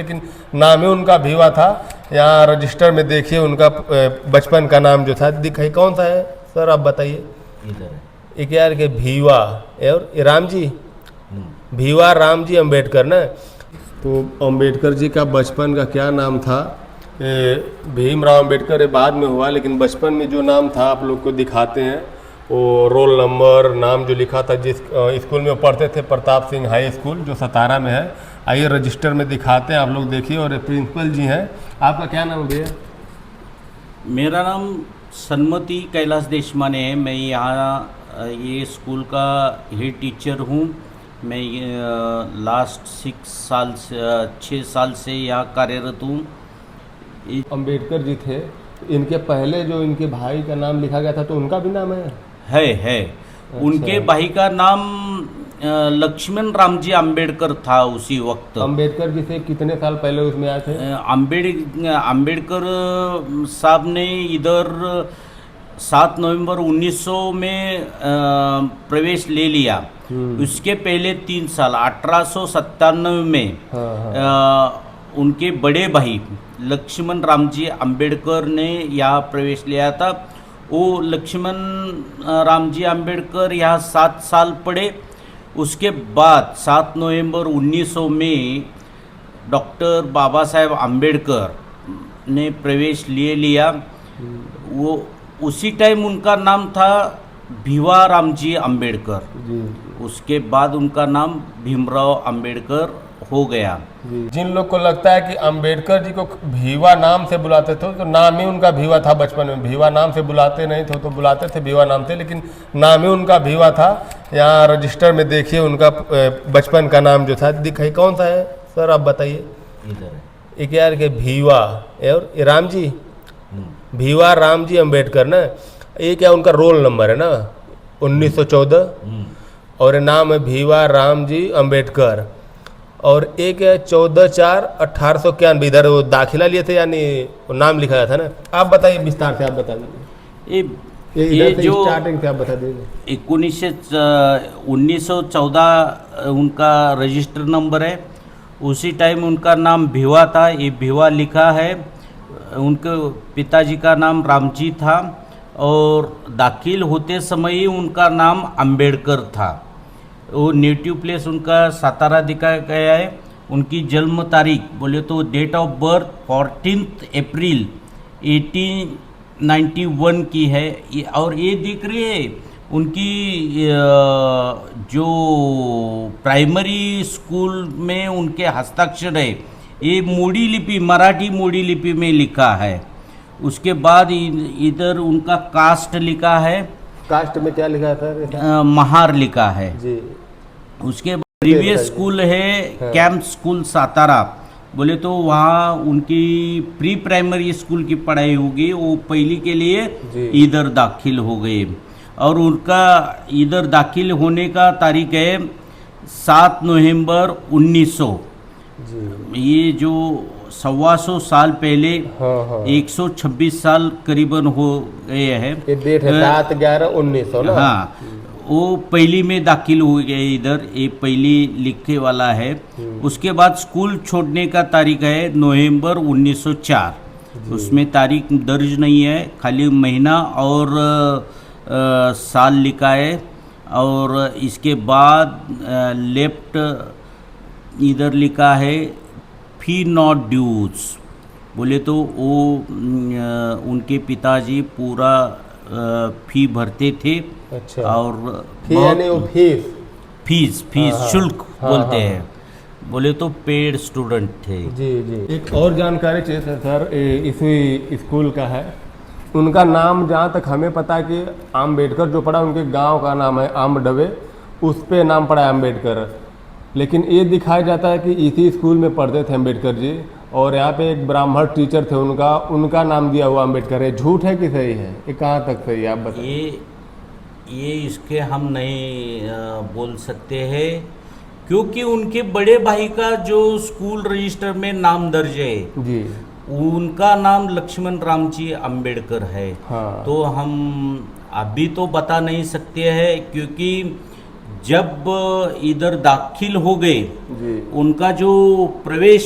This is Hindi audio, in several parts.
लेकिन नाम ही उनका भीवा था। यहाँ रजिस्टर में देखिए उनका बचपन का नाम जो था दिखाई कौन सा है सर, आप बताइए। एक यार के भीवा और राम जी, भीवा राम जी अम्बेडकर ना। तो अम्बेडकर जी का बचपन का क्या नाम था? भीमराव अम्बेडकर बाद में हुआ, लेकिन बचपन में जो नाम था आप लोग को दिखाते हैं। वो रोल नंबर नाम जो लिखा था, जिस स्कूल में पढ़ते थे, प्रताप सिंह हाई स्कूल जो सतारा में है। आइए रजिस्टर में दिखाते हैं, आप लोग देखिए। और प्रिंसिपल जी हैं, आपका क्या नाम है भैया? मेरा नाम सन्मति कैलाश देशमाने है। मैं यहाँ ये स्कूल का हेड टीचर हूँ। मैं लास्ट 6 साल से यहाँ कार्यरत हूँ। अम्बेडकर जी थे, इनके पहले जो इनके भाई का नाम लिखा गया था तो उनका भी नाम है? अच्छा। उनके भाई का नाम लक्ष्मण रामजी अम्बेडकर था उसी वक्त। अम्बेडकर जी से कितने साल पहले उसमें आए थे? अम्बेडकर साहब ने इधर 7 नवंबर 1900 में प्रवेश ले लिया। उसके पहले 3 साल 1897 में उनके बड़े भाई लक्ष्मण रामजी अम्बेडकर ने यहाँ प्रवेश लिया था। वो लक्ष्मण रामजी अम्बेडकर यहाँ 7 साल पढ़े। उसके बाद 7 नवंबर 1900 में डॉक्टर बाबा साहेब अम्बेडकर ने प्रवेश ले लिया। वो उसी टाइम उनका नाम था भीवा रामजी अम्बेडकर। उसके बाद उनका नाम भीमराव अम्बेडकर हो गया। जिन लोग को लगता है कि अम्बेडकर जी को भीवा नाम से बुलाते थे, तो नाम ही उनका भीवा था। बचपन में भीवा नाम से बुलाते नहीं थे, तो बुलाते थे भीवा नाम से, लेकिन नाम ही उनका भीवा था। यहाँ रजिस्टर में देखिए उनका बचपन का नाम जो था दिखाई कौन सा है सर, आप बताइए। एक यार के भीवा और राम जी, भीवा राम जी अम्बेडकर ना। ये क्या उनका रोल नंबर है ना, 1914, और नाम है भीवा राम जी अम्बेडकर। और एक है 14/4/1891, इधर वो दाखिला लिए थे, यानी नाम लिखा गया था ना। आप बताइए विस्तार से, आप बता दीजिए। ये जो स्टार्टिंग से आप बता दीजिए। 1914 उनका रजिस्टर नंबर है। उसी टाइम उनका नाम भीवा था, ये भीवा लिखा है। उनके पिताजी का नाम रामजी था और दाखिल होते समय ही उनका नाम अम्बेडकर था। वो नेटिव प्लेस उनका सातारा दिखाया गया है। उनकी जन्म तारीख बोले तो डेट ऑफ बर्थ 14 अप्रैल 1891 की है। और ये दिख रही है उनकी जो प्राइमरी स्कूल में उनके हस्ताक्षर है, ये मोड़ी लिपि, मराठी मोड़ी लिपि में लिखा है। उसके बाद इधर उनका कास्ट लिखा है। कास्ट में क्या लिखा है सर? महार लिखा है जी। उसके प्रीवियस स्कूल है कैंप स्कूल सातारा। बोले तो वहाँ उनकी प्री प्राइमरी स्कूल की पढ़ाई होगी। वो पहली के लिए इधर दाखिल हो गए और उनका इधर दाखिल होने का तारीख है 7 नवंबर 1900। ये जो 125 साल पहले 126 साल करीबन हो गए हैं। ये डेट है 7/11/1900 ना। हाँ, वो पहली में दाखिल हो गए इधर, ये पहली लिखने वाला है। उसके बाद स्कूल छोड़ने का तारीख है नवंबर 1904। उसमें तारीख दर्ज नहीं है, खाली महीना और साल लिखा है। और इसके बाद लेफ्ट इधर लिखा है फी नॉट ड्यूज। बोले तो वो उनके पिताजी पूरा फी भरते थे। अच्छा। और फीस शुल्क बोलते हैं। बोले तो पेड स्टूडेंट थे। जी जी। एक और जानकारी चाहिए सर, इसी स्कूल का है। उनका नाम जहाँ तक हमें पता है कि अम्बेडकर जो पढ़ा उनके गांव का नाम है आमडवे, उस पे नाम पड़ा है अम्बेडकर। लेकिन ये दिखाया जाता है कि इसी स्कूल में पढ़ते थे अम्बेडकर जी, और यहाँ पे एक ब्राह्मण टीचर थे उनका नाम दिया हुआ अम्बेडकर है। झूठ है कि सही है? ये कहाँ तक सही है, आप बताइए। ये इसके हम नहीं बोल सकते हैं, क्योंकि उनके बड़े भाई का जो स्कूल रजिस्टर में नाम दर्ज है जी, उनका नाम लक्ष्मण रामजी अम्बेडकर है। हाँ। तो हम अभी तो बता नहीं सकते हैं, क्योंकि जब इधर दाखिल हो गए उनका जो प्रवेश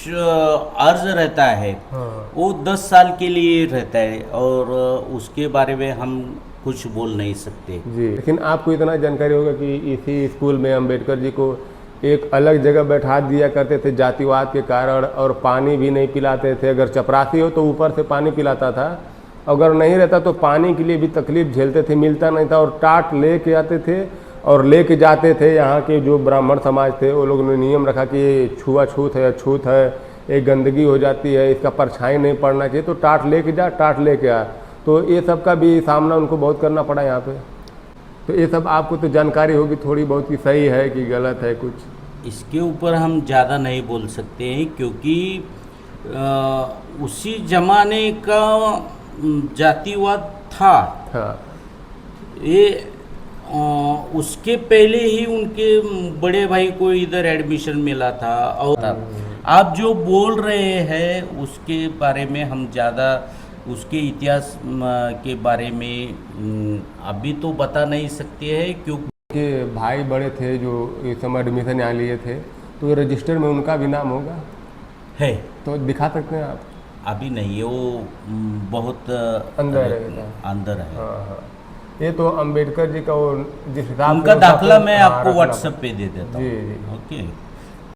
अर्ज रहता है हाँ। वो 10 साल के लिए रहता है और उसके बारे में हम कुछ बोल नहीं सकते। जी, लेकिन आपको इतना जानकारी होगा कि इसी स्कूल में अंबेडकर जी को एक अलग जगह बैठा दिया करते थे जातिवाद के कारण, और पानी भी नहीं पिलाते थे। अगर चपरासी हो तो ऊपर से पानी पिलाता था, अगर नहीं रहता तो पानी के लिए भी तकलीफ झेलते थे, मिलता नहीं था, और टाट ले के आते थे और ले के जाते थे। यहाँ के जो ब्राह्मण समाज थे वो लोगों ने नियम रखा कि ये छुआछूत है, अछूत है, एक गंदगी हो जाती है, इसका परछाई नहीं पड़ना चाहिए, तो टाट ले के जा, टाट ले के आ। तो ये सब का भी सामना उनको बहुत करना पड़ा यहाँ पे। तो ये सब आपको तो जानकारी होगी थोड़ी बहुत कि सही है कि गलत है कुछ। इसके ऊपर हम ज़्यादा नहीं बोल सकते हैं क्योंकि उसी जमाने का जातिवाद था। हाँ। ये उसके पहले ही उनके बड़े भाई को इधर एडमिशन मिला था। और आप जो बोल रहे हैं उसके बारे में हम ज़्यादा उसके इतिहास के बारे में अभी तो बता नहीं सकते हैं क्योंकि भाई बड़े थे जो इस समय एडमिशन यहाँ लिए थे, तो रजिस्टर में उनका भी नाम होगा है। तो दिखा सकते हैं आप? अभी नहीं है, वो बहुत अंदर है। अंदर है। हाँ हाँ, ये तो अंबेडकर जी का वो जिस हिसाब उनका से दाखला मैं हाँ, आपको रखना व्हाट्सएप पे दे देता हूँ। जी जी। ओके।